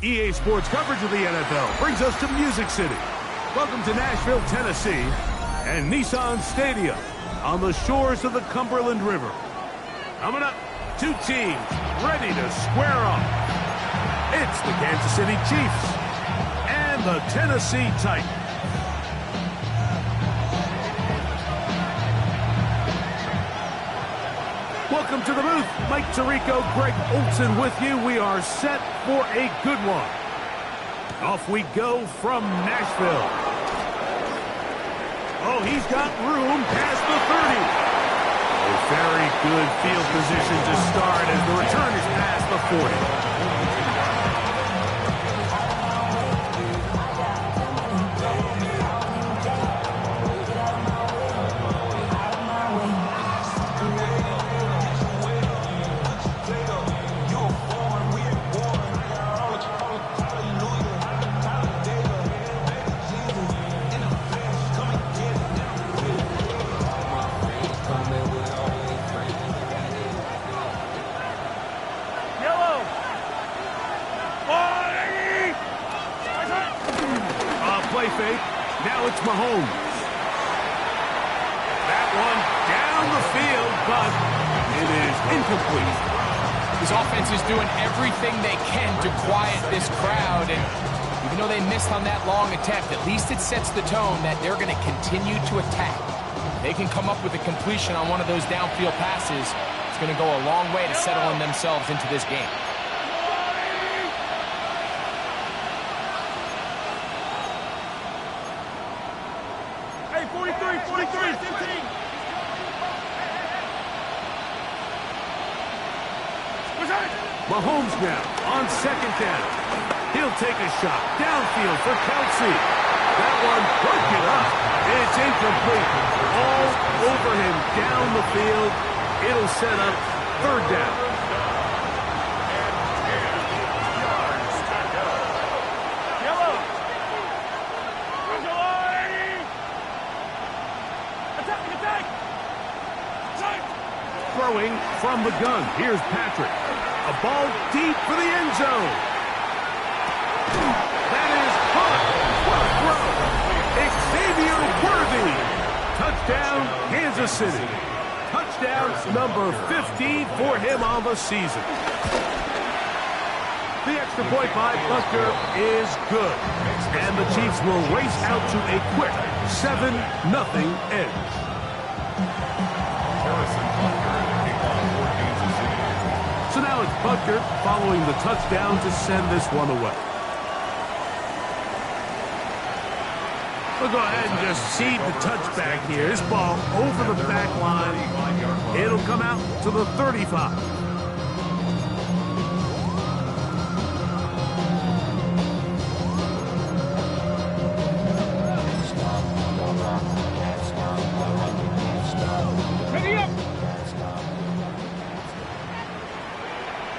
EA Sports coverage of the NFL brings us to Music City. Welcome to Nashville, Tennessee, and Nissan Stadium on the shores of the Cumberland River. Coming up, two teams ready to square off. It's the Kansas City Chiefs and the Tennessee Titans. Welcome to the booth. Mike Tirico, Greg Olson with you. We are set for a good one. Off we go from Nashville. Oh, he's got room past the 30. A very good field position to start as the return is past the 40. Now it's Mahomes. That one down the field, but it is incomplete. His offense is doing everything they can to quiet this crowd, and even though they missed on that long attempt, at least it sets the tone that they're going to continue to attack. They can come up with a completion on one of those downfield passes. It's going to go a long way to settling themselves into this game. Mahomes now on second down. He'll take a shot downfield for Kelsey. That one broke it up. It's incomplete. All over him down the field. It'll set up third down. Throwing from the gun. Here's Patrick. A ball deep for the end zone. That is caught. What a throw. Xavier Worthy. Touchdown, Kansas City. Touchdown number 15 for him on the season. The extra point by Buster is good. And the Chiefs will race out to a quick 7-0 edge. So now it's Butker following the touchdown to send this one away. We'll go ahead and just cede the touchback here. This ball over the back line. It'll come out to the 35.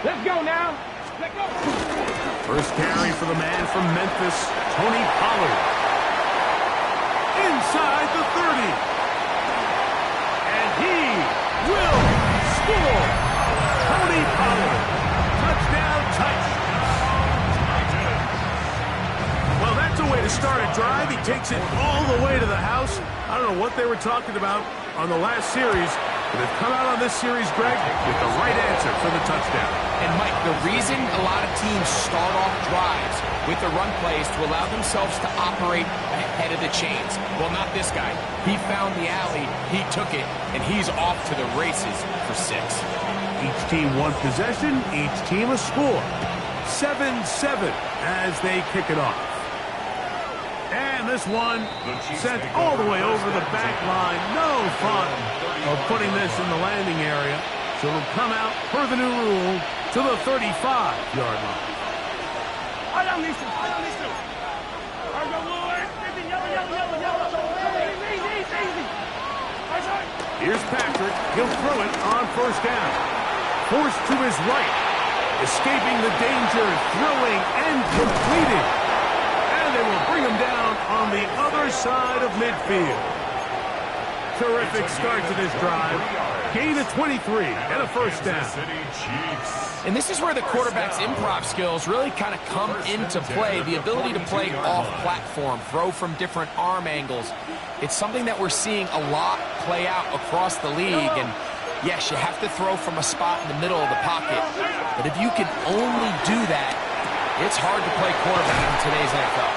Let's go now. Let's go. First carry for the man from Memphis, Tony Pollard. Inside the 30. And he will score. Tony Pollard. Touchdown, Titans. Well, that's a way to start a drive. He takes it all the way to the house. I don't know what they were talking about on the last series, but they've come out on this series, Greg, with the right answer for the touchdown. And, Mike, the reason a lot of teams start off drives with the run plays to allow themselves to operate ahead of the chains. Well, not this guy. He found the alley, he took it, and he's off to the races for 6. Each team one possession, each team a score. 7-7 as they kick it off. And this one sent all the way over the back line. No fun of putting this in the landing area. So it'll come out, per the new rule, to the 35-yard line. Here's Patrick. He'll throw it on first down. Forced to his right. Escaping the danger, throwing and completing. And they will bring him down on the other side of midfield. Terrific start to this drive. Gain of 23 and a first down. And this is where the quarterback's improv skills really kind of come into play. The ability to play off-platform, throw from different arm angles. It's something that we're seeing a lot play out across the league. And yes, you have to throw from a spot in the middle of the pocket. But if you can only do that, it's hard to play quarterback in today's NFL.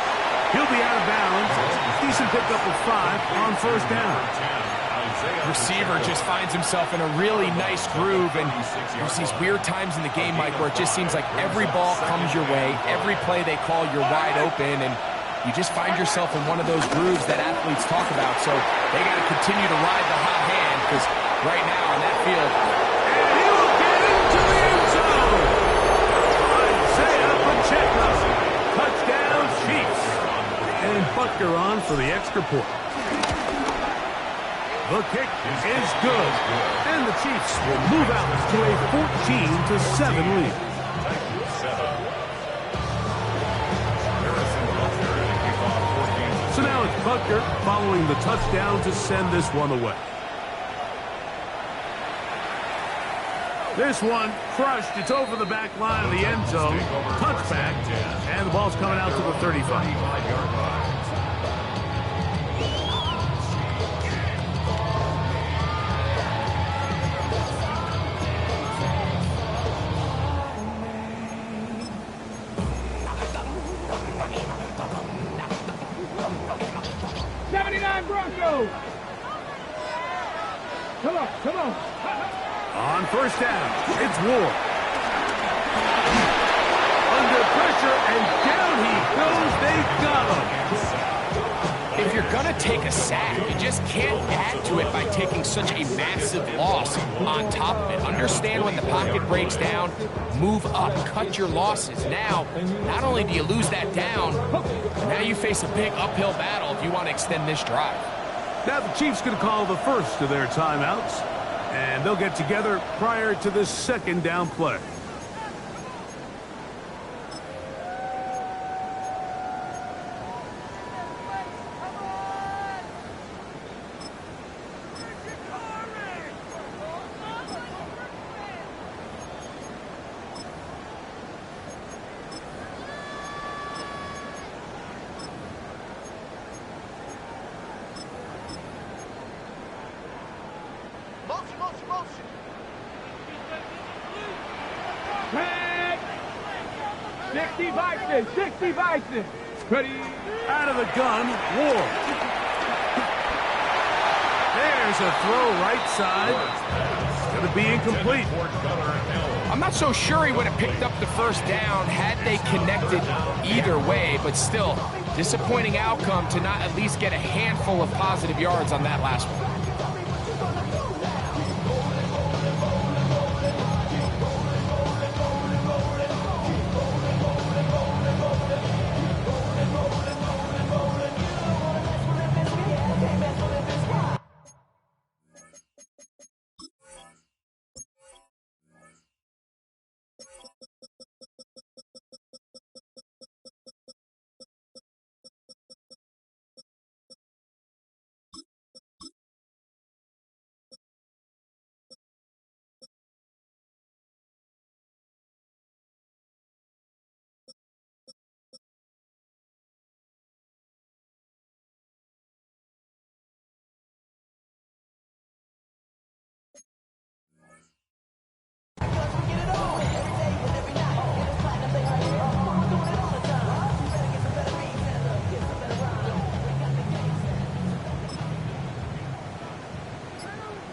He'll be out of bounds. Decent pickup of 5 on first down. Receiver just finds himself in a really nice groove, and there's these weird times in the game, Mike, where it just seems like every ball comes your way, every play they call, you're wide open, and you just find yourself in one of those grooves that athletes talk about. So they got to continue to ride the hot hand, because right now on that field, and he will get into the end zone. Isaiah Pacheco, touchdown Chiefs, and Butker on for the extra point. The kick is good, and the Chiefs will move out to a 14-7 lead. So now it's Butker following the touchdown to send this one away. This one crushed. It's over the back line of the end zone. Touchback, and the ball's coming out to the 35. Broncos! Come on, come on. On first down, it's Ward. Under pressure, and down he goes. They got him. If you're going to take a sack, you just can't add to it by taking such a massive loss on top of it. Understand when the pocket breaks down, move up, cut your losses. Now, not only do you lose that down, now you face a big uphill battle if you want to extend this drive. Now the Chiefs going to call the first of their timeouts, and they'll get together prior to this second down play. Ready? Out of the gun, Ward. There's a throw right side. Going to be incomplete. I'm not so sure he would have picked up the first down had they connected either way, but still, disappointing outcome to not at least get a handful of positive yards on that last one.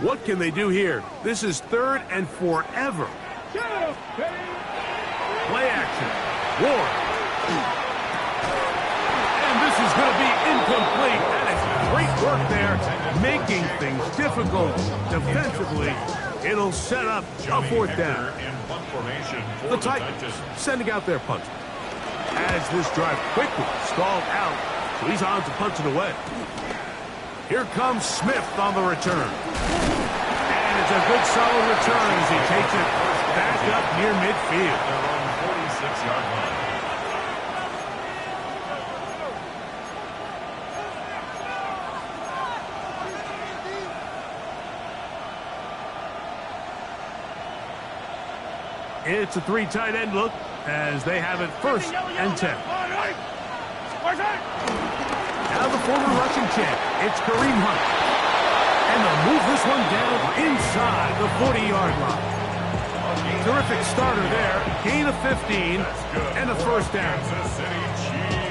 What can they do here? This is 3rd and forever. Play action. Ward. And this is going to be incomplete. That is great work there, making things difficult defensively. It'll set up a 4th down. The Titans sending out their punter. As this drive quickly stalled out, so he's on to punch it away. Here comes Smith on the return. And it's a good solid return as he takes it back up near midfield. 46-yard line. It's a 3 tight end look as they have it 1st and 10. Now the former rushing champ, it's Kareem Hunt. And they'll move this one down inside the 40-yard line. Terrific starter there. Gain of 15 and a 1st down.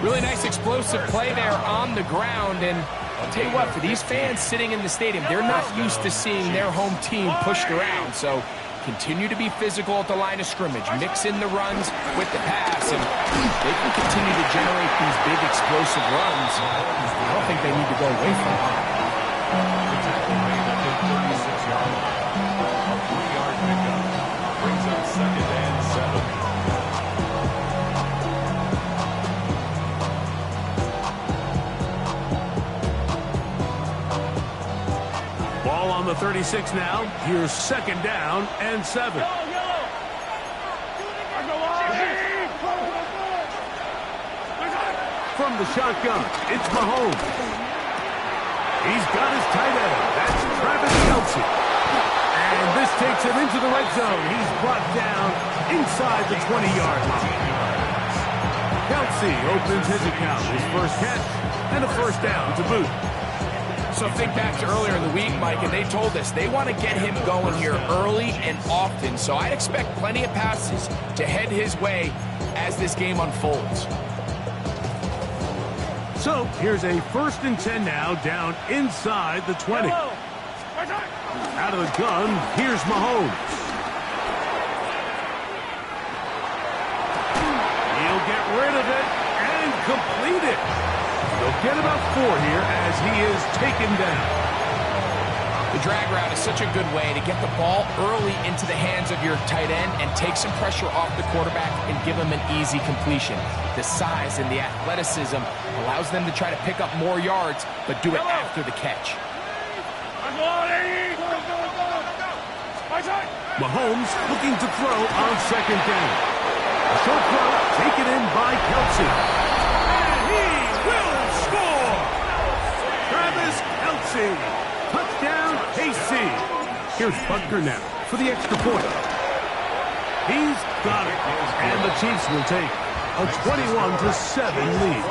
Really nice explosive play there on the ground. And I'll tell you what, for these fans sitting in the stadium, they're not used to seeing their home team pushed around. So continue to be physical at the line of scrimmage. Mix in the runs with the pass, and they can continue to generate these big explosive runs. I don't think they need to go away from it. Brings up 2nd and 7. Ball on the 36 now. Here's 2nd down and 7. From the shotgun, it's Mahomes. He's got his tight end. That's Travis Kelce. And this takes him into the red zone. He's brought down inside the 20-yard line. Kelce opens his account. His 1st catch and a 1st down to boot. So think back to earlier in the week, Mike, and they told us they want to get him going here early and often. So I'd expect plenty of passes to head his way as this game unfolds. So here's a 1st and 10 now, down inside the 20. Out of the gun, here's Mahomes. He'll get rid of it and complete it. They'll get about 4 here as he is taken down. The drag route is such a good way to get the ball early into the hands of your tight end and take some pressure off the quarterback and give him an easy completion. The size and the athleticism allows them to try to pick up more yards, but do it after the catch. Mahomes looking to throw on 2nd down. A short throw taken in by Kelce. And he will score! Travis Kelce. Touchdown, KC. Here's Butker now for the extra point. He's got it. And the Chiefs will take a 21-7 lead.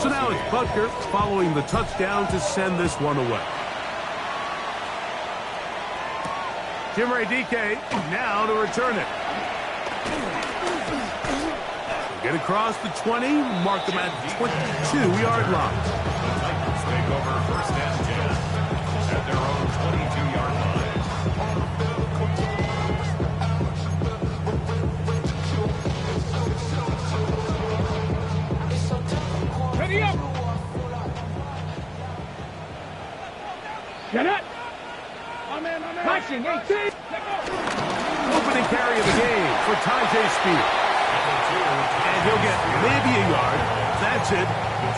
So now it's Butker following the touchdown to send this one away. Jimmy DK now to return it. Get across the 20, mark them at 22-yard line. The Titans take over 1st and 10 at their own 22-yard line. Ready up. Get it. Flashing 18. Opening carry of the game for Tyjae Spears. And he'll get maybe a yard. That's it.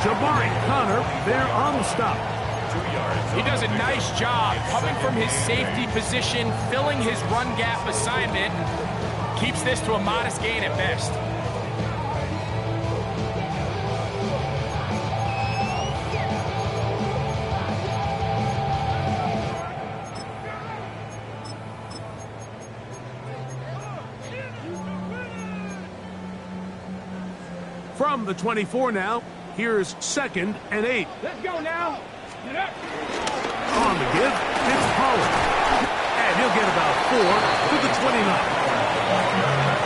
Jabari Connor there on the stop. 2 yards. He does a nice job coming from his safety position, filling his run gap assignment, keeps this to a modest gain at best. From the 24 now, here's 2nd and 8. Let's go now. Get up. On the give, it's Pollard. And he'll get about 4 to the 29.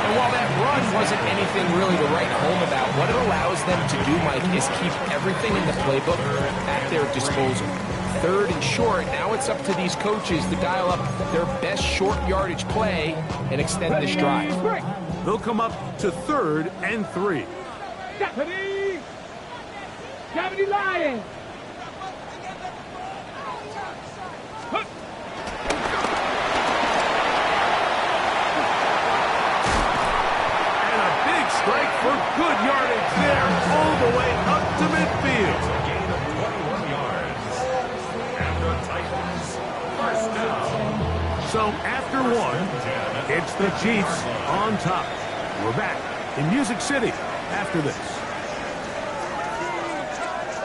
And while that run wasn't anything really to write home about, what it allows them to do, Mike, is keep everything in the playbook at their disposal. 3rd and short, now it's up to these coaches to dial up their best short yardage play and extend this drive. They'll come up to 3rd and 3. Deputy! Deputy Lion! And a big strike for good yardage there all the way up to midfield. A gain of 21 yards. And the Titans, 1st down. So after 1, it's the Chiefs on top. We're back in Music City after this.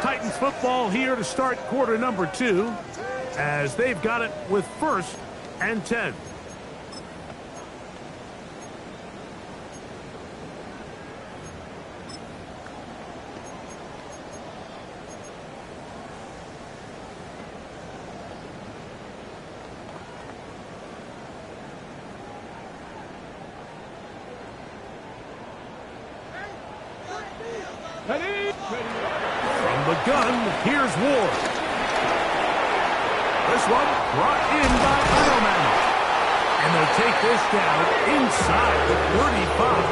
Titans football here to start quarter number 2. as they've got it with 1st and 10. Ready? From the gun, here's Ward. This one brought in by Ironman. And they'll take this down inside the 35.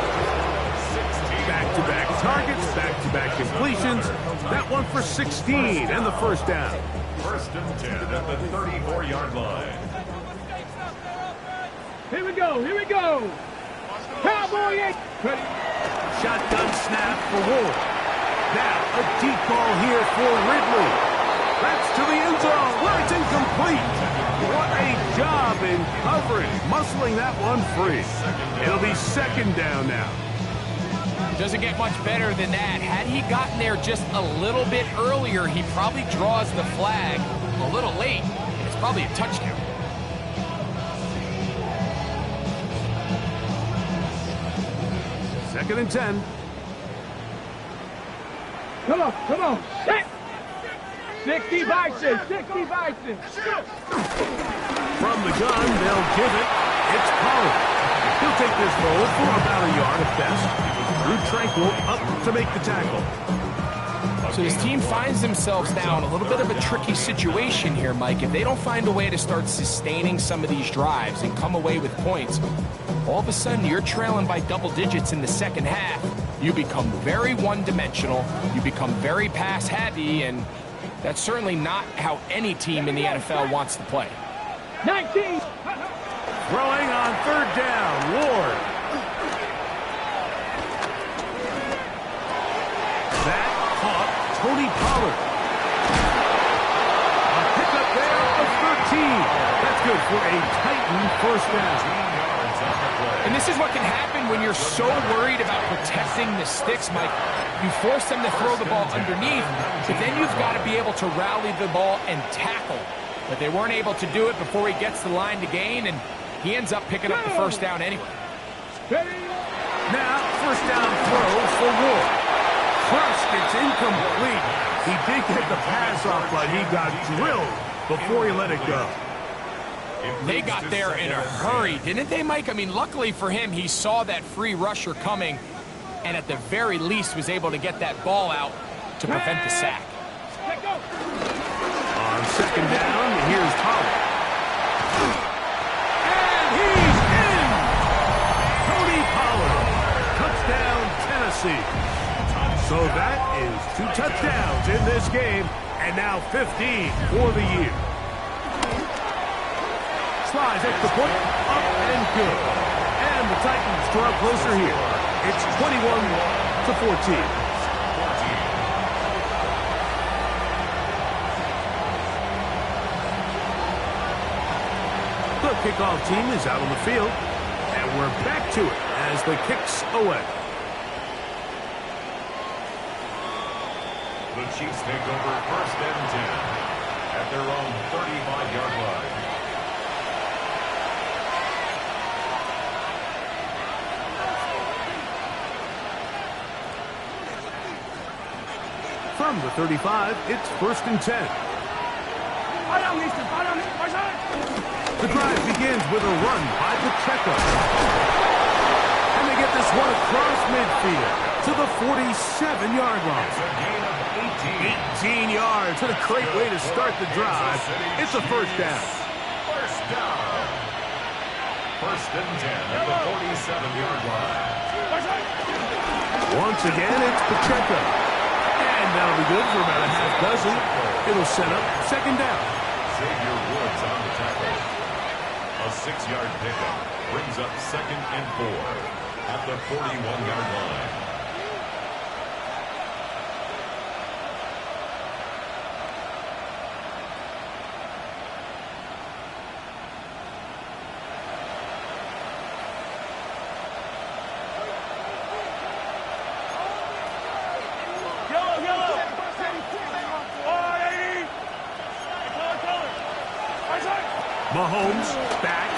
Back-to-back targets, back-to-back completions. That one for 16 and the 1st down. 1st and 10 at the 34-yard line. Here we go, here we go. Cowboy 8. Ready? Shotgun snap for Ward. Now, a deep ball here for Ridley. That's to the end zone where it's incomplete. What a job in coverage, muscling that one free. It'll be 2nd down now. Doesn't get much better than that. Had he gotten there just a little bit earlier, he probably draws the flag a little late. It's probably a touchdown. Second and 10. Come on. Set. 60 Bison, 60 Bison. From the gun, they'll give it. It's Pollard. He'll take this roll for about a yard at best. Drew Tranquill up to make the tackle. So his team finds themselves now in a little bit of a tricky situation here, Mike. If they don't find a way to start sustaining some of these drives and come away with points, all of a sudden you're trailing by double digits in the 2nd half. You become very one-dimensional, you become very pass-heavy, and that's certainly not how any team in the NFL wants to play. 19. Throwing on 3rd down, Ward. That caught Tony Pollard. A pickup there of 13. That's good for a Titan 1st down. And this is what can happen when you're so worried about protecting the sticks, Mike. You force them to throw the ball underneath, but then you've got to be able to rally the ball and tackle. But they weren't able to do it before he gets the line to gain, and he ends up picking up the 1st down anyway. Now, 1st down throw for Ward. Crushed, it's incomplete. He did get the pass off, but he got drilled before he let it go. They got there in a hurry, didn't they, Mike? I mean, luckily for him, he saw that free rusher coming, and at the very least was able to get that ball out to prevent the sack. On 2nd down, here's Pollard. And he's in! Tony Pollard. Touchdown, Tennessee. So that is 2 touchdowns in this game, and now 15 for the year. Slides extra point, up and good. And the Titans draw closer here. It's 21-14. The kickoff team is out on the field, and we're back to it as the kick's away. The Chiefs take over 1st and 10 at their own 35-yard line. From the 35, it's 1st and 10. The drive begins with a run by Pacheco. And they get this one across midfield to the 47-yard line. It's a gain of 18. 18 yards. What a great way to start the drive. It's a 1st down. 1st down. 1st and 10 at the 47-yard line. Once again, it's Pacheco. And that'll be good for about a half dozen. It'll set up 2nd down. Xavier Woods on the tackle. A 6-yard pickup brings up 2nd and 4 at the 41-yard line. Mahomes back.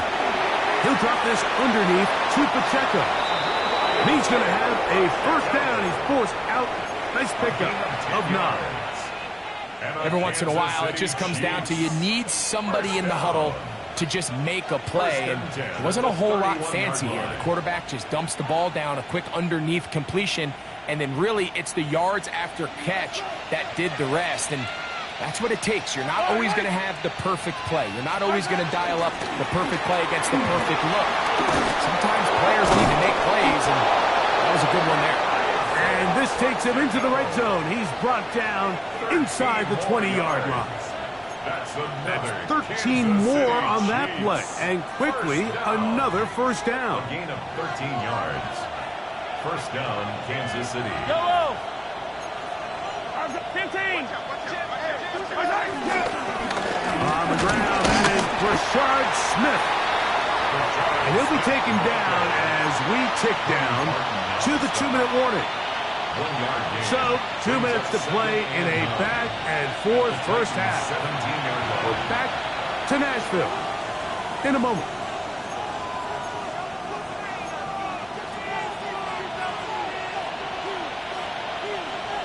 He'll drop this underneath to Pacheco. And he's going to have a first down. He's forced out. Nice pickup of 9. Every once in a while, it just comes down to you need somebody in the huddle to just make a play. And it wasn't a whole lot fancy here. The quarterback just dumps the ball down, a quick underneath completion, and then really it's the yards after catch that did the rest. And that's what it takes. You're not always going to have the perfect play. You're not always going to dial up the perfect play against the perfect look. Sometimes players need to make plays, and that was a good one there. And this takes him into the red zone. He's brought down inside the 20-yard line. That's 13 more on that play. And quickly, another first down. A gain of 13 yards. First down, Kansas City. Yellow. 15. On the ground, that is Rashard Smith. And he'll be taken down as we tick down to the 2-minute warning. 1 yard gain. So, 2 minutes to play in a back and forth first half. 17-yard line. We're back to Nashville in a moment.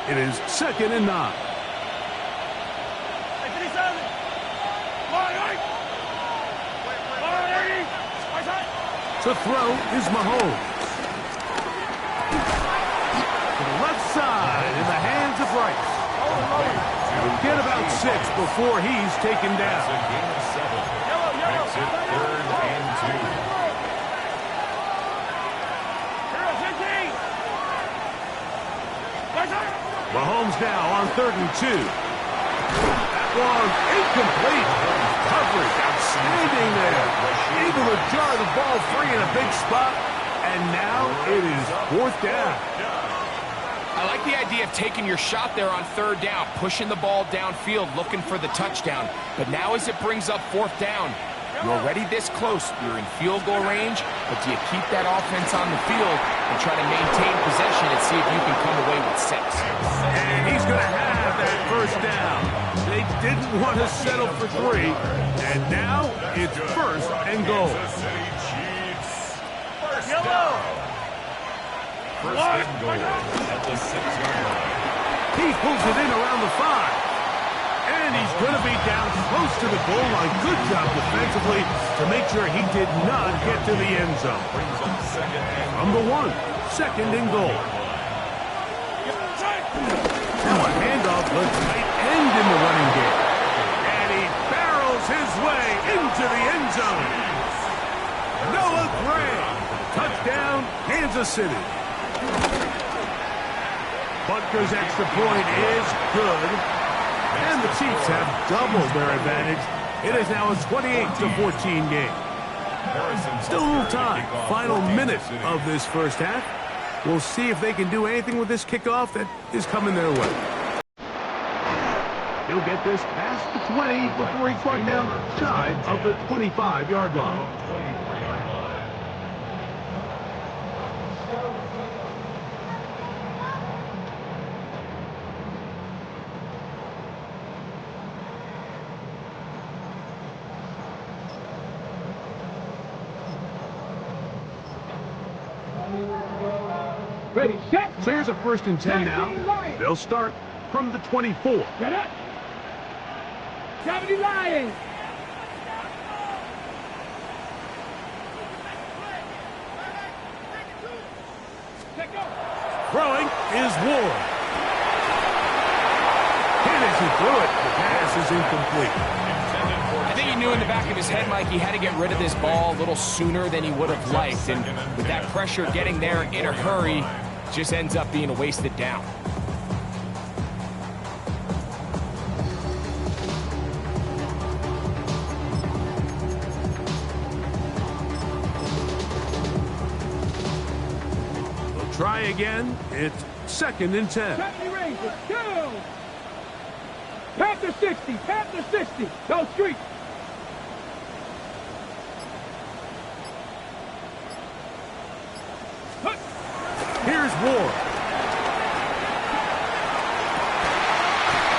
It is 2nd and 9. To throw is Mahomes. To the left side in the hands of Rice. He'll get about 6 before he's taken That's down. a gain of 7. Makes it 3rd and 2. Mahomes now on 3rd and 2. That one incomplete. Coverage outstanding there. Able to jar the ball free in a big spot. And now it is 4th down. I like the idea of taking your shot there on 3rd down, pushing the ball downfield, looking for the touchdown. But now as it brings up 4th down, you're already this close. You're in field goal range, but do you keep that offense on the field and try to maintain possession and see if you can come away with 6? And he's going to have that first down. They didn't want to settle for 3. And now it's 1st and goal. Kansas City Chiefs. First down. First and goal at the 6-yard line. He pulls it in around the 5. And he's going to be down close to the goal line. Good job defensively to make sure he did not get to the end zone. Brings up 2nd and From the 1, 2nd and goal. Now a handoff, the tight end in the running game. And he barrels his way into the end zone. Noah Gray. Touchdown, Kansas City. Butker's extra point is good. And the Chiefs have doubled their advantage. It is now a 28-14 game. Still a little time. Final minute of this first half. We'll see if they can do anything with this kickoff that is coming their way. He'll get this past the 20 before he's brought down shy of the 25-yard line. Ready, set. So here's a 1st and 10 now. They'll start from the 24. Get up. 70 Lions. Throwing is Ward. Can't through it. The pass is incomplete. I think he knew in the back of his head, Mike, he had to get rid of this ball a little sooner than he would have liked. And with that pressure getting there in a hurry, just ends up being a wasted down. We'll try again. It's 2nd and 10. 70 Rangers. Go. Panther 60. Panther 60. Go street. Here's Ward.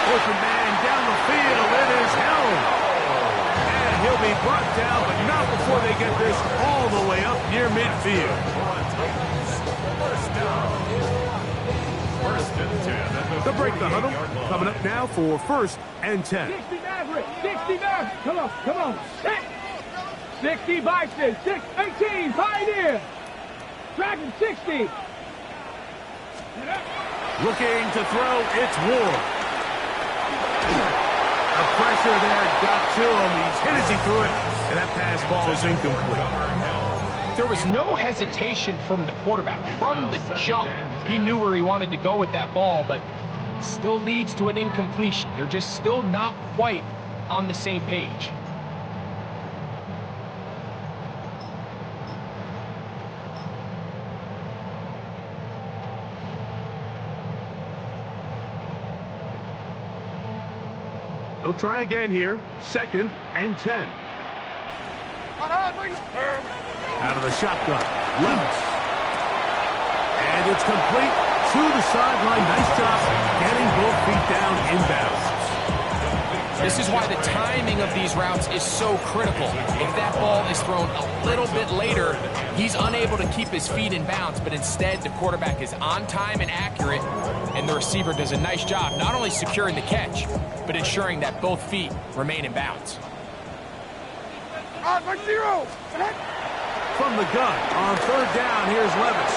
Open man down the field. It is held. And he'll will be brought down, but not before they get this all the way up near midfield. First and 10. To break the huddle, coming up now for 1st and 10. 69, Rick. 69. Come on, come on. 60 Vikings. 18, Pioneer. Dragon 60. Looking to throw, it's Ward. The pressure there got to him. He's hit as he threw it, and that pass ball is incomplete. There was no hesitation from the quarterback. From the jump, he knew where he wanted to go with that ball, but still leads to an incompletion. They're just still not quite on the same page. They'll try again here. 2nd and 10. Out of the shotgun. Levis. And it's complete to the sideline. Nice job getting both feet down inbounds. This is why the timing of these routes is so critical. If that ball is thrown a little bit later, he's unable to keep his feet in bounds, but instead the quarterback is on time and accurate, and the receiver does a nice job not only securing the catch, but ensuring that both feet remain in bounds. From the gun on 3rd down, here's Levis.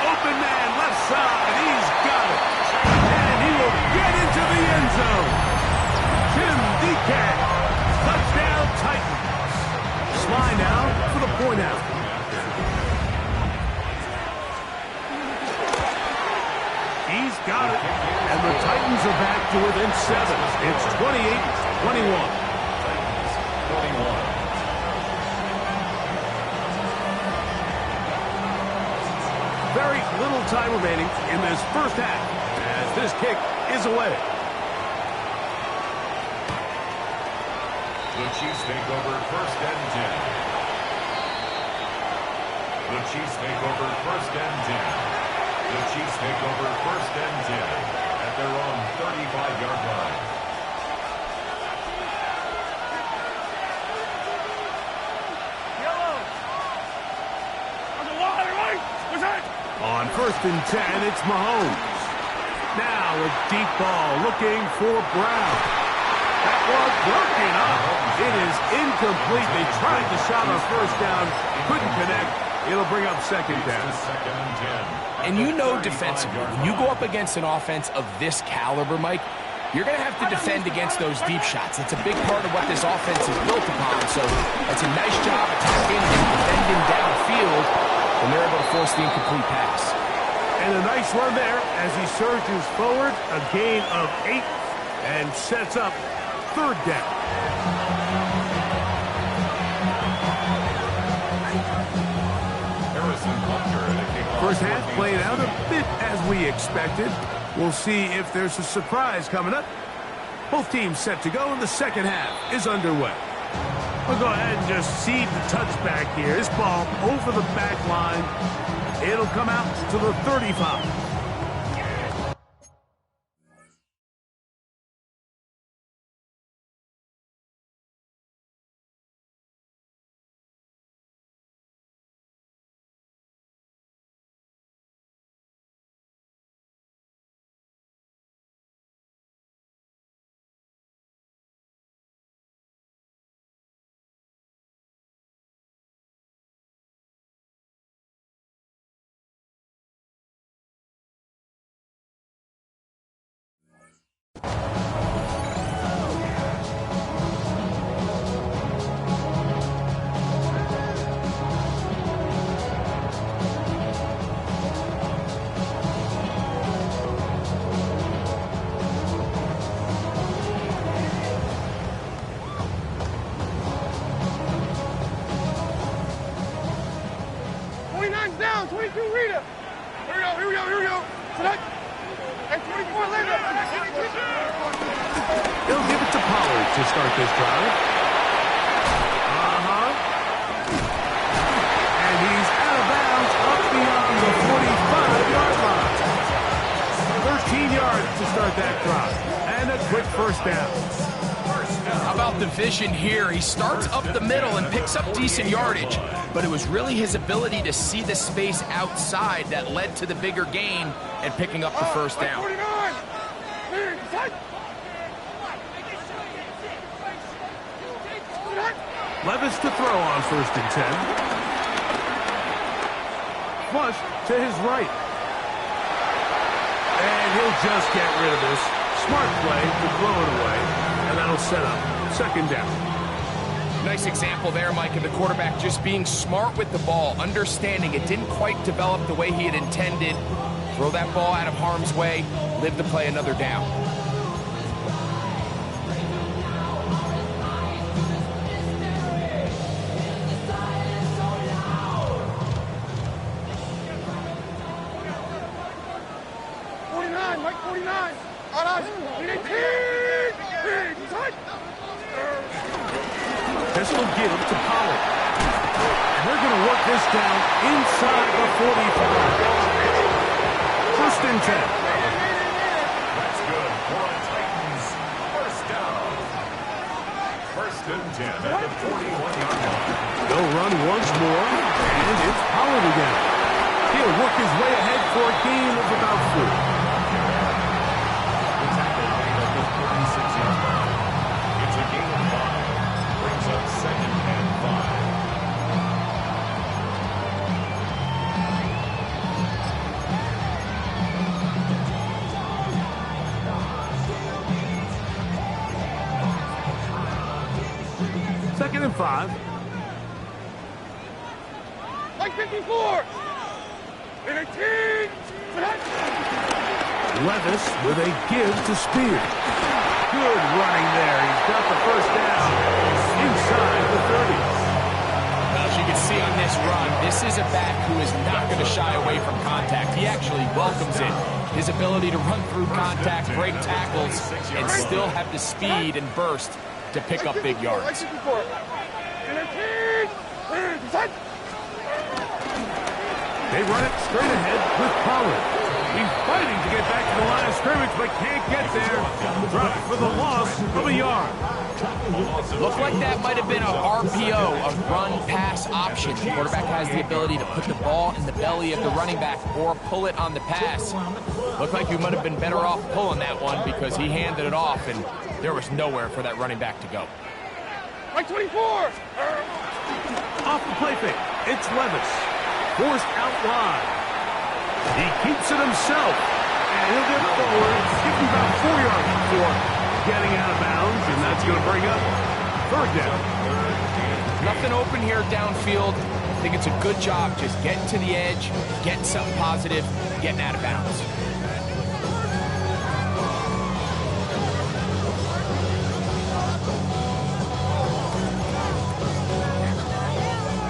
Open man, left side, he's got it. And he will get into the end zone. Tim DeCat, touchdown Titans. Sly now for the point out. He's got it. And the Titans are back to within 7. It's 28-21. Very little time remaining in this first half as this kick is away. The Chiefs take over 1st and 10. The Chiefs take over 1st and 10. The Chiefs take over 1st and 10 at their own 35-yard line. On 1st and 10, it's Mahomes. Now a deep ball looking for Brown. That was broken up. It is incomplete. They tried the shot on 1st down, couldn't connect. It'll bring up 2nd down. 2nd and 10. And you know defensively, when you go up against an offense of this caliber, Mike, you're going to have to defend against those deep shots. It's a big part of what this offense is built upon. So that's a nice job attacking and defending downfield, and they're able to force the incomplete pass. And a nice run there as he surges forward, a gain of 8, and sets up 3rd down. First half played out a bit as we expected. We'll see if there's a surprise coming up. Both teams set to go, and the second half is underway. We'll go ahead and just seed the touchback here. This ball over the back line. It'll come out to the 35. Down, 22 Rita. Here we go. Tonight. And 24 later. They'll give it to Pollard to start this drive. And he's out of bounds up beyond the 45-yard line. 13 yards to start that drive. And a quick first down. How about the vision here. He starts up the middle and picks up decent yardage, but it was really his ability to see the space outside that led to the bigger gain and picking up the first down. Levis to throw on 1st and 10. Flush to his right. And he'll just get rid of this. Smart play to throw it away, and that'll set up 2nd down. Nice example there, Mike, of the quarterback just being smart with the ball, understanding it didn't quite develop the way he had intended. Throw that ball out of harm's way, live to play another down. Pistol give to Pollard. And they're going to work this down inside the 45. 1st and 10. That's good for a Titans first down. 1st and 10 at the 41-yard line. They'll run once more, and it's Pollard again. He'll work his way ahead for a gain of about 4. The tackle made at the 36-yard line. It's a gain of 5. Brings up 2nd and 5. Second and 5. Like 54. Levis with a give to Spear. Good running there. He's got the first down inside the 30. As you can see on this run, this is a back who is not going to shy away from contact. He actually welcomes it. His ability to run through contact, break tackles, and still have the speed and burst to pick up big yards. They run it straight ahead with Pollard. He's fighting to get back to the line of scrimmage, but can't get there. Dropped for the loss of a yard. Looked like that might have been a RPO, a run-pass option. The quarterback has the ability to put the ball in the belly of the running back or pull it on the pass. Looked like you might have been better off pulling that one because he handed it off, and there was nowhere for that running back to go. Like 24. Off the play fake, it's Levis. Forced out wide. He keeps it himself, and he'll get forward, give him about 4 yards before getting out of bounds, and that's going to bring up 3rd down. Nothing open here downfield. I think it's a good job just getting to the edge, getting something positive, getting out of bounds.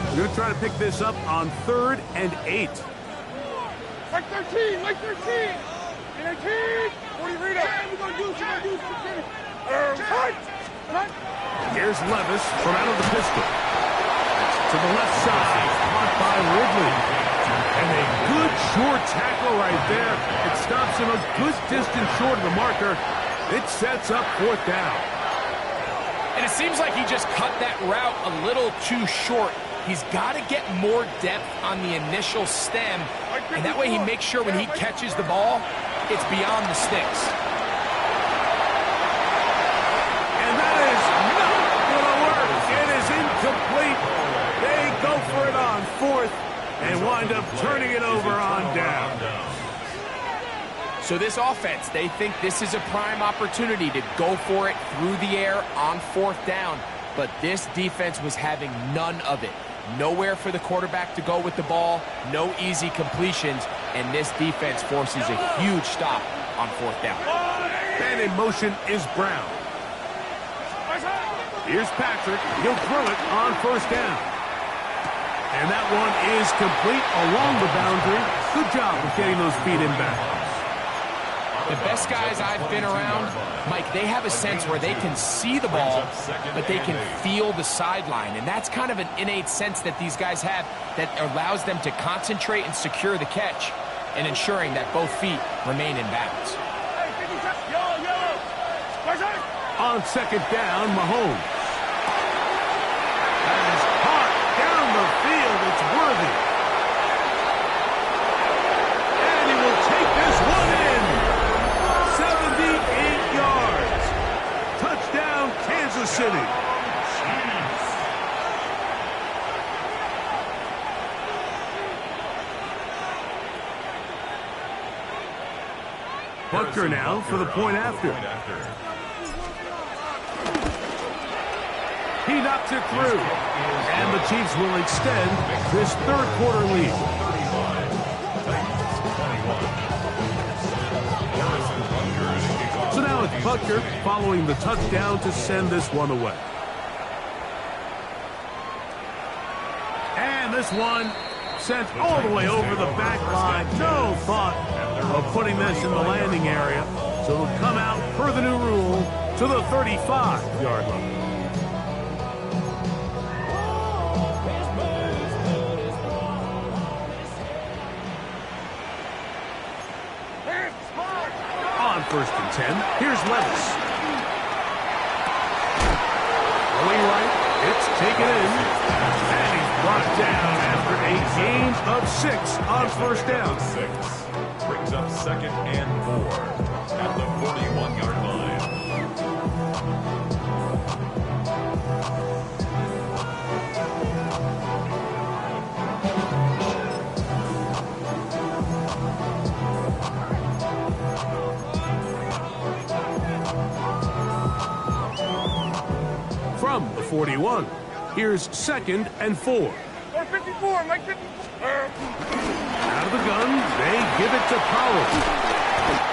We're going to try to pick this up on 3rd and 8. Like 13, like 13. 18. 40 read up. We're going to do something. Here's Levis from out of the pistol. To the left side, caught by Ridley. And a good short tackle right there. It stops him a good distance short of the marker. It sets up 4th down. And it seems like he just cut that route a little too short. He's got to get more depth on the initial stem, and that way he makes sure when he catches the ball, it's beyond the sticks. And that is not going to work. It is incomplete. They go for it on 4th and wind up turning it over on down. So this offense, they think this is a prime opportunity to go for it through the air on 4th down, but this defense was having none of it. Nowhere for the quarterback to go with the ball, no easy completions, and this defense forces a huge stop on 4th down. And in motion is Brown. Here's Patrick. He'll throw it on 1st down. And that one is complete along the boundary. Good job of getting those feet in bounds. The best guys I've been around, Mike, they have a sense where they can see the ball, but they can feel the sideline. And that's kind of an innate sense that these guys have that allows them to concentrate and secure the catch and ensuring that both feet remain in bounds. On 2nd down, Mahomes. Butker now for the point after. He knocks it through. And the Chiefs will extend this third quarter lead. So now it's Butker following the touchdown to send this one away. And this one sent all the way over the back line. No thought of putting this in the landing area. So it'll come out per the new rule to the 35-yard line. On 1st and 10, here's Levis. Going right, it's taken in. And he's brought down after a gain of 6 on 1st down. 6 brings up 2nd and 4 at the 41-yard line. From the 41, here's 2nd and 4. 54, Mike 54. Out of the gun, they give it to Powell.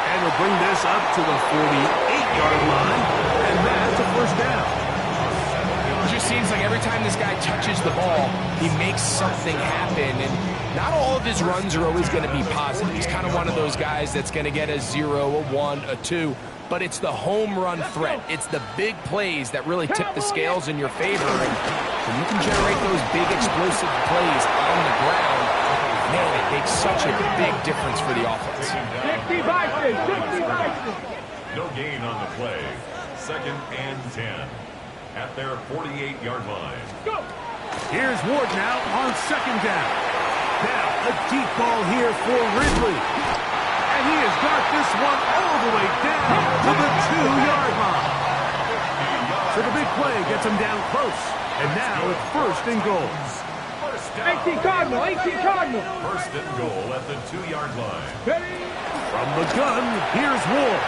And they'll bring this up to the 48-yard line, and that's a 1st down. It just seems like every time this guy touches the ball, he makes something happen. And not all of his runs are always going to be positive. He's kind of one of those guys that's going to get a 0, a 1, a 2. But it's the home run threat. It's the big plays that really tip the scales in your favor. And when you can generate those big explosive plays on the ground, man, it makes such a big difference for the offense. 60 Bison, 60 Bison. No gain on the play. 2nd and 10 at their 48-yard line. Go. Here's Ward now on 2nd down. Now, a deep ball here for Ridley. And he has got this one all the way down to the 2-yard line. So the big play gets him down close. And now it's 1st and goal. 18 Cardinal, 18 Cardinal. 1st and goal at the 2-yard line. Ready? From the gun, here's Ward.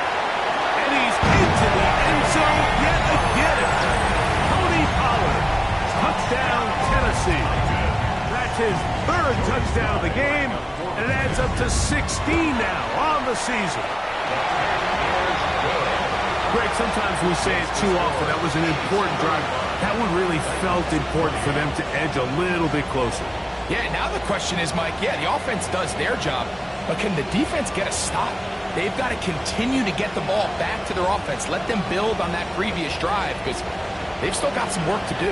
And he's into the end zone yet again. Tony Pollard. Touchdown, Tennessee. That's his 3rd touchdown of the game. And it adds up to 16 now on the season. Greg, sometimes we say it too often. That was an important drive. That one really felt important for them to edge a little bit closer. Yeah, now the question is, Mike, yeah, the offense does their job, but can the defense get a stop? They've got to continue to get the ball back to their offense. Let them build on that previous drive because they've still got some work to do.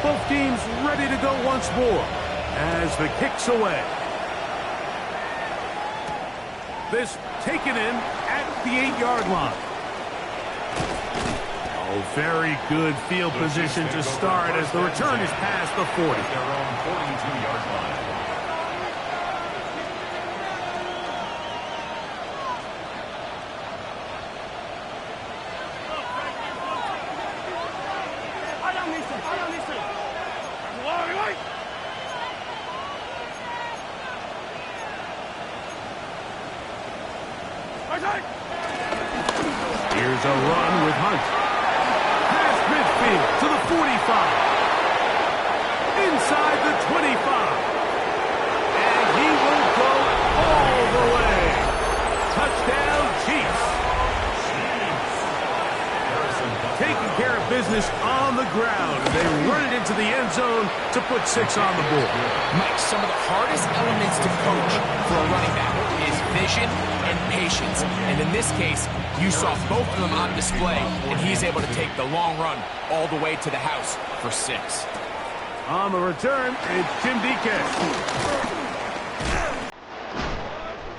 Both teams ready to go once more as the kick's away. This taken in at the 8-yard line. Oh, very good field position to start as the return is past the 40. Their own 42-yard line. Here's a run with Hunt. Past midfield to the 45. Inside the 25. And he will go all the way. Touchdown, Chiefs. Taking care of business on the ground. They run it into the end zone to put 6 on the board. Mike, some of the hardest elements to coach for a running back is vision and patience. And in this case, you saw both of them on display, and he's able to take the long run all the way to the house for 6. On the return, it's Jim Deacon.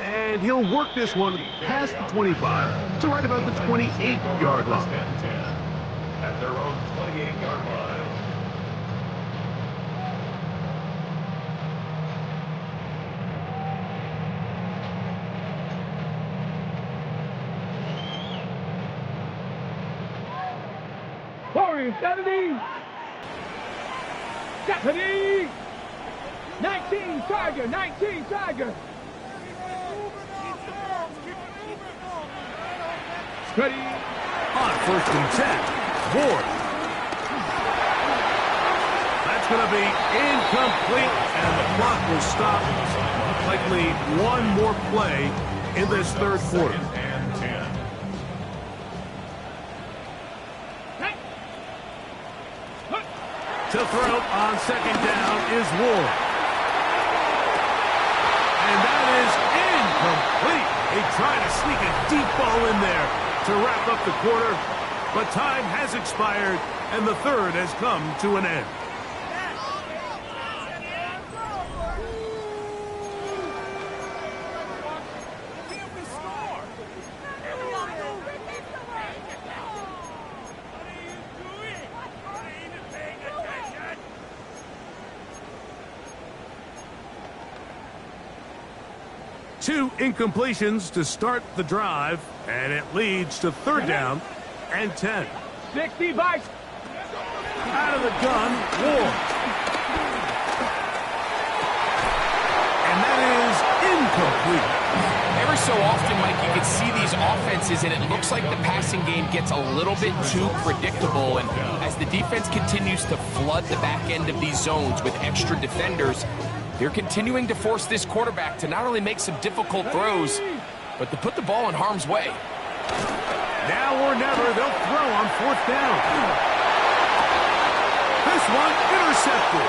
And he'll work this one past the 25 to right about the 28-yard line. At their own 28-yard line. Corey, Stephanie! Stephanie! 19 Tiger, 19 Tiger. Steady. On 1st and 10, Ward. That's going to be incomplete, and the clock will stop. Likely one more play in this third quarter. And 10. To throw on 2nd down is Ward. And that is incomplete. They try to sneak a deep ball in there to wrap up the quarter, but time has expired, and the third has come to an end. Two incompletions to start the drive, and it leads to 3rd down and 10. 60 by. Out of the gun, Ward. And that is incomplete. Every so often, Mike, you can see these offenses, and it looks like the passing game gets a little bit too predictable. And as the defense continues to flood the back end of these zones with extra defenders, they're continuing to force this quarterback to not only make some difficult throws, but to put the ball in harm's way. Now or never, they'll throw on 4th down. This one intercepted.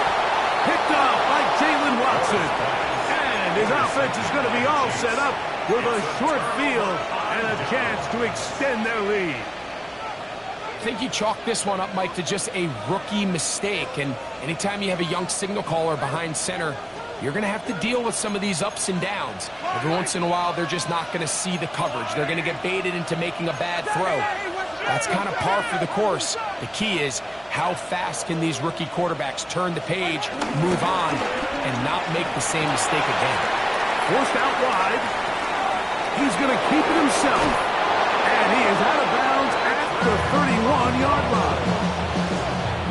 Picked off by Jalen Watson. And his offense is going to be all set up with a short field and a chance to extend their lead. I think you chalk this one up, Mike, to just a rookie mistake. And anytime you have a young signal caller behind center, you're going to have to deal with some of these ups and downs. Every once in a while, they're just not going to see the coverage. They're going to get baited into making a bad throw. That's kind of par for the course. The key is, how fast can these rookie quarterbacks turn the page, move on, and not make the same mistake again? Forced out wide. He's going to keep it himself. And he is out of bounds at the 31-yard line.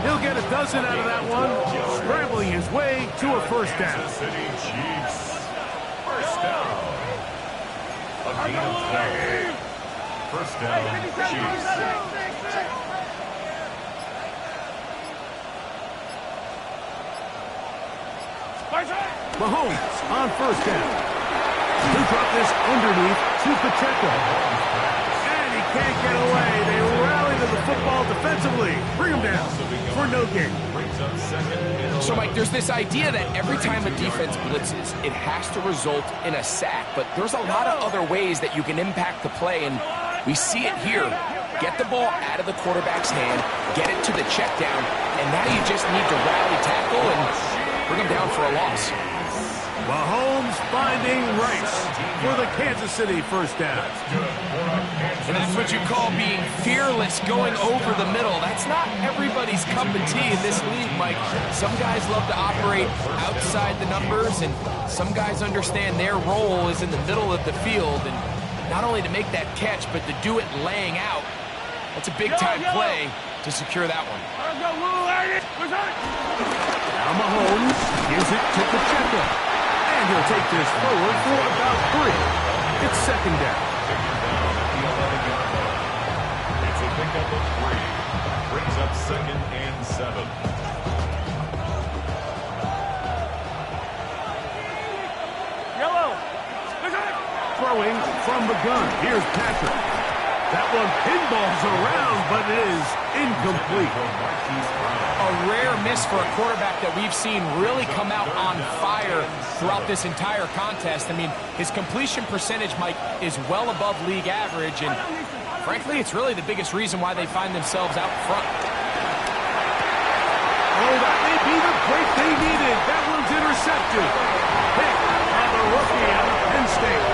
He'll get a dozen out of that one, scrambling his way to a 1st down. Kansas City Chiefs. 1st down. A gain of 12. 1st down, Chiefs. Mahomes on 1st down. He'll drop this underneath to Pacheco. And he can't get away. They rally to the football defensively. Bring him down for no gain. So, Mike, there's this idea that every time a defense blitzes, it has to result in a sack. But there's a lot of other ways that you can impact the play, and we see it here. Get the ball out of the quarterback's hand, get it to the check down, and now you just need to rally tackle and bring him down for a loss. Mahomes finding Rice for the Kansas City 1st down. And that's what you call being fearless, going over the middle. That's not everybody's cup of tea in this league, Mike. Some guys love to operate outside the numbers, and some guys understand their role is in the middle of the field. And not only to make that catch, but to do it laying out. That's a big-time play to secure that one. Now Mahomes gives it to Pacheco. And he'll take this forward for about 3. It's 2nd down. It's a pickup of 3. Brings up 2nd and 7. Throwing from the gun. Here's Patrick. That one pinballs around, but it is incomplete. A rare miss for a quarterback that we've seen really come out on fire throughout this entire contest. I mean, his completion percentage, Mike, is well above league average, and frankly, it's really the biggest reason why they find themselves out front. Oh, that may be the break they needed. That one's intercepted. Pick by the rookie out of Penn State.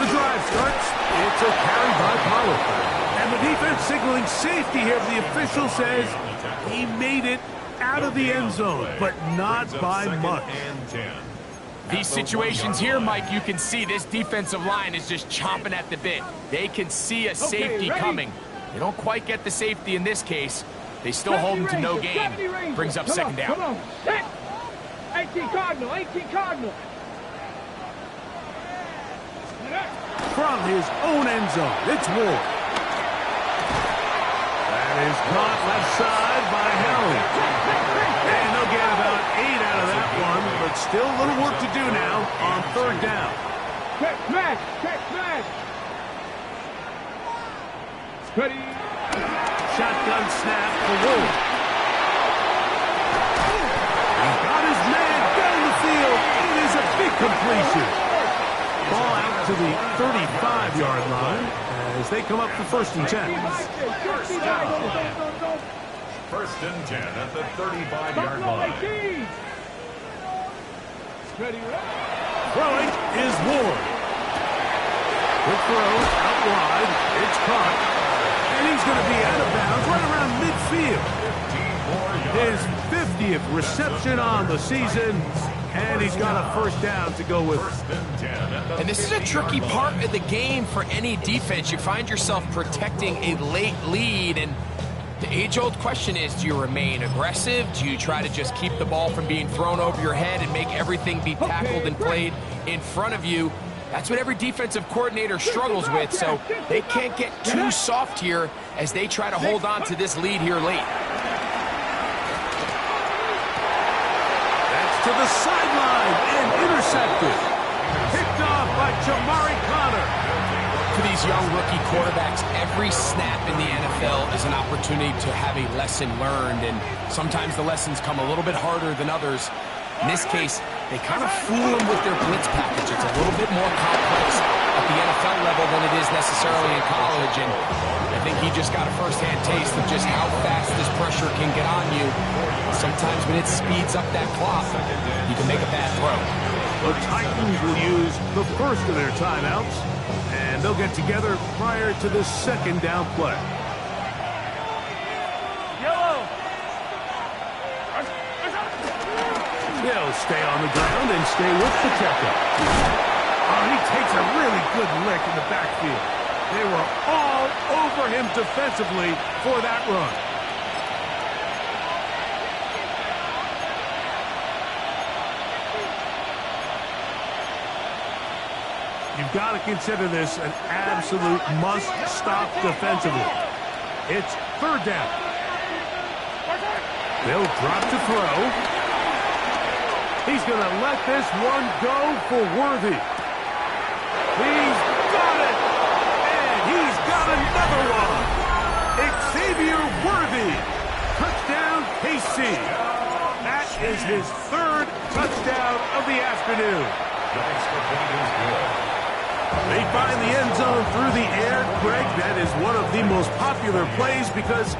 The drive starts. It's a carry by Pollard. And the defense signaling safety here. The official says he made it out of the end zone, but not by much. These situations here, Mike, you can see this defensive line is just chomping at the bit. They can see a safety coming. They don't quite get the safety in this case. They still hold them to no gain. Brings up second down. Come on, set. 18 Cardinal, 18 Cardinal. From his own end zone, it's Ward. That is caught left side by Helly. And they'll get about 8 out of that one, but still a little work to do now on third down. Check smash, check smash. Ready. Shotgun snap for Ward. He's got his man down the field. It is a big completion. Ball out to the 35-yard line as they come up for 1st and 10. First and 10 at the 35-yard line. Throwing is Ward. Quick throw out wide. It's caught. And he's going to be out of bounds right around midfield. His 50th reception on the season. And he's got a 1st down to go with. And this is a tricky part of the game for any defense. You find yourself protecting a late lead, and the age-old question is, do you remain aggressive? Do you try to just keep the ball from being thrown over your head and make everything be tackled and played in front of you? That's what every defensive coordinator struggles with, so they can't get too soft here as they try to hold on to this lead here late. To the sideline and intercepted. Picked off by Jamari Connor. For these young rookie quarterbacks, every snap in the NFL is an opportunity to have a lesson learned, and sometimes the lessons come a little bit harder than others. In this case, they kind of fool them with their blitz package. It's a little bit more complex at the NFL level than it is necessarily in college, and I think he just got a first-hand taste of just how fast this pressure can get on you. Sometimes when it speeds up that clock, you can make a bad throw. The Titans will use the first of their timeouts, and they'll get together prior to the 2nd down play. Yellow. He'll stay on the ground and stay with Pacheco. Oh, he takes a really good lick in the backfield. They were all over him defensively for that run. You've got to consider this an absolute must-stop defensively. It's 3rd down. They'll drop to throw. He's going to let this one go for Worthy. He's got it! And he's got another one! Xavier Worthy! Touchdown, KC! That is his 3rd touchdown of the afternoon. They find the end zone through the air. Greg, that is one of the most popular plays because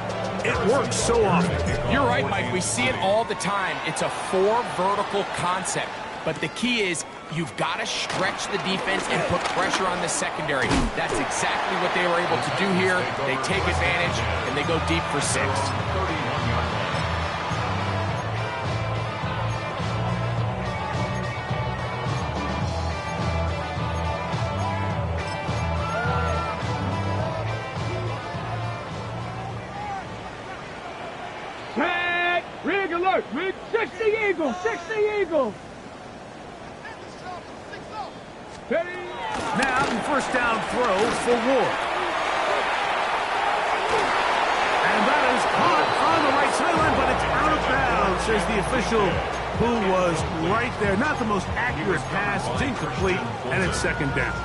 it works so often. You're right, Mike. We see it all the time. It's a 4 vertical concept. But the key is you've got to stretch the defense and put pressure on the secondary. That's exactly what they were able to do here. They take advantage, and they go deep for 6. Rig alert! Rig 60 Eagles! 60 Eagles! Ready? Now, 1st down throw for Ward. And that is caught on the right sideline, but it's out of bounds, says the official who was right there. Not the most accurate pass. It's incomplete, and it's 2nd down.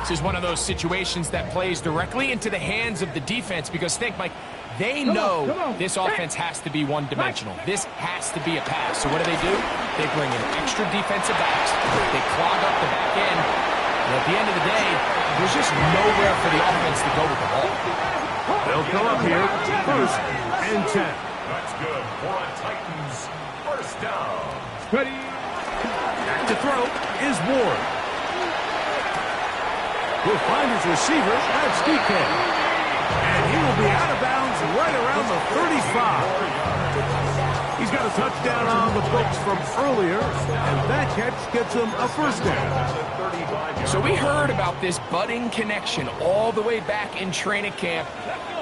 This is one of those situations that plays directly into the hands of the defense because think, Mike, they know this offense has to be one-dimensional. This has to be a pass. So what do? They bring in extra defensive backs. They clog up the back end. And at the end of the day, there's just nowhere for the offense to go with the ball. They'll come up here 1st and 10. That's good for a Titans 1st down. Ready? Back to throw is Ward. Will find his receiver. That's DK. And he will be out of bounds right around the 35. a touchdown on the books from earlier, and that catch gets him a first down. So we heard about this budding connection all the way back in training camp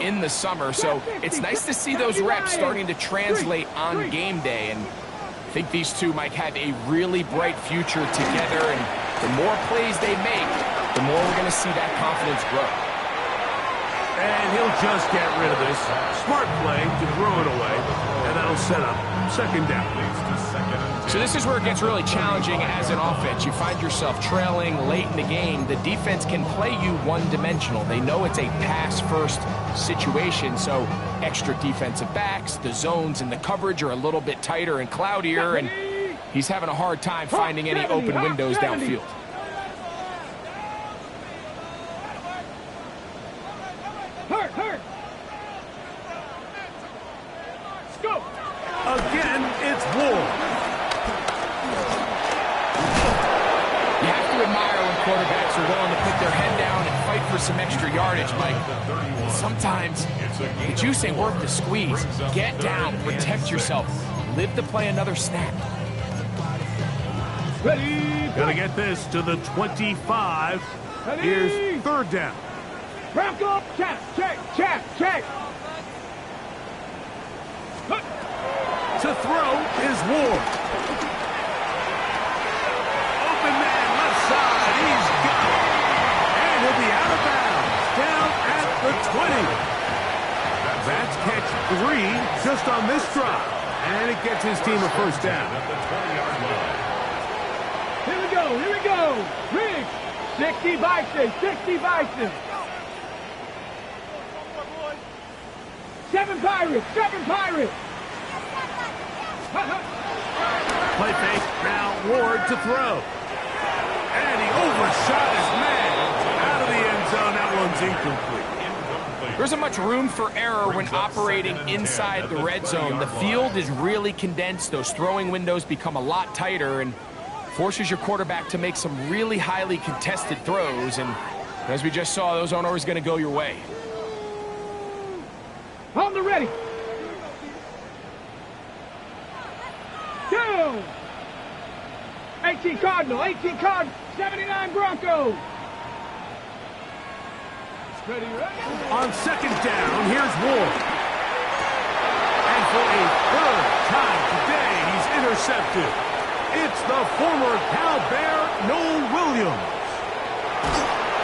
in the summer. So it's nice to see those reps starting to translate on game day. And I think these two might have a really bright future together. And the more plays they make, the more we're going to see that confidence grow. And he'll just get rid of this. Smart play to throw it away, and that'll set up second down. So this is where it gets really challenging as an offense. You find yourself trailing late in the game. The defense can play you one-dimensional. They know it's a pass-first situation, so extra defensive backs, the zones and the coverage are a little bit tighter and cloudier, and he's having a hard time finding any open windows downfield. Hurt. Scope. Again, it's Ward. You have to admire when quarterbacks are willing to put their head down and fight for some extra yardage, Mike. Sometimes the juice ain't worth the squeeze. Get down, protect yourself, live to play another snap. Ready. Gonna get this to the 25. Here's third down. Bronco. Check. To throw is Ward. Open man left side. He's got it. And he'll be out of bounds. Down at the 20. That's catch 3 just on this drive. And it gets his team a first down. Here we go. Riggs. 60 Bison. 7 Pirates. Play fake. Now Ward to throw. And he overshot his man. Out of the end zone. That one's incomplete. There isn't much room for error when operating inside the red zone. The field is really condensed. Those throwing windows become a lot tighter and forces your quarterback to make some really highly contested throws. And as we just saw, those aren't always going to go your way. On the ready. Down. 18 Cardinal. 79 Broncos. Ready. On second down, here's Ward. And for a third time today, he's intercepted. It's the former Cal Bear, Noel Williams.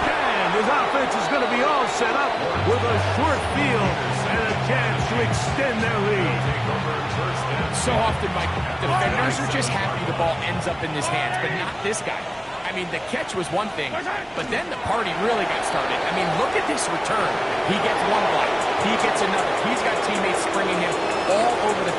And his offense is going to be all set up with a short field and a chance to extend their lead. So often, Mike, defenders are just happy the ball ends up in his hands, but not this guy. I mean, the catch was one thing, but then the party really got started. I mean, look at this return. He gets one block. He gets another. He's got teammates springing him all over the